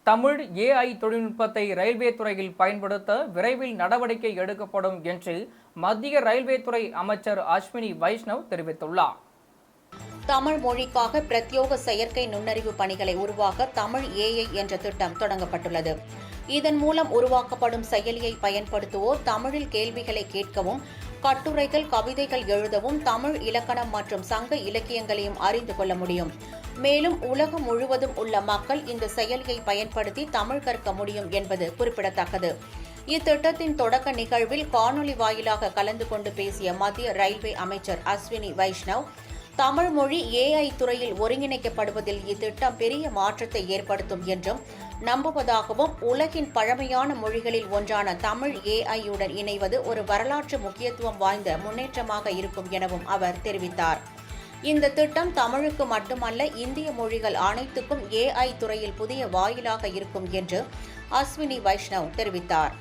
Tamil AI தொழில்நுட்பத்தை railway துறையில் பயன்படுத்த விரைவில் நடவடிக்கை எடுக்கப்படும் என்று மத்திய ரயில்வே துறை அமைச்சர் அஸ்வினி வைஷ்ணவ் தெரிவித்துள்ளார். தமிழ் மொழிக்காக பிரத்யோக செயற்கை நுண்ணறிவு பணிகளை உருவாக்க தமிழ் ஏஐ என்ற திட்டம் தொடங்கப்பட்டுள்ளது. இதன் மூலம் உருவாக்கப்படும் செயலியை பயன்படுத்துவோர் தமிழில் கேள்விகளை கேட்கவும், கட்டுரைகள், கவிதைகள் எழுதவும், தமிழ் இலக்கணம் மற்றும் சங்க இலக்கியங்களையும் அறிந்து கொள்ள முடியும். மேலும் உலகம் முழுவதும் உள்ள மக்கள் இந்த செயலியை பயன்படுத்தி தமிழ் கற்க முடியும் என்பது குறிப்பிடத்தக்கது. இத்திட்டத்தின் தொடக்க நிகழ்வில் காணொலி வாயிலாக கலந்து கொண்டு பேசிய மத்திய ரயில்வே அமைச்சர் அஸ்வினி வைஷ்ணவ், தமிழ் மொழி ஏஐ துறையில் ஒருங்கிணைக்கப்படுவதில் இத்திட்டம் பெரிய மாற்றத்தை ஏற்படுத்தும் என்றும் நம்புவதாகவும், உலகின் பழமையான மொழிகளில் ஒன்றான தமிழ் ஏஐயுடன் இணைவது ஒரு வரலாற்று முக்கியத்துவம் வாய்ந்த முன்னேற்றமாக இருக்கும் எனவும் அவர் தெரிவித்தார். இந்த திட்டம் தமிழுக்கு மட்டுமல்ல, இந்திய மொழிகள் அனைத்துக்கும் ஏஐ துறையில் புதிய வாயிலாக இருக்கும் என்று அஸ்வினி வைஷ்ணவ் தெரிவித்தார்.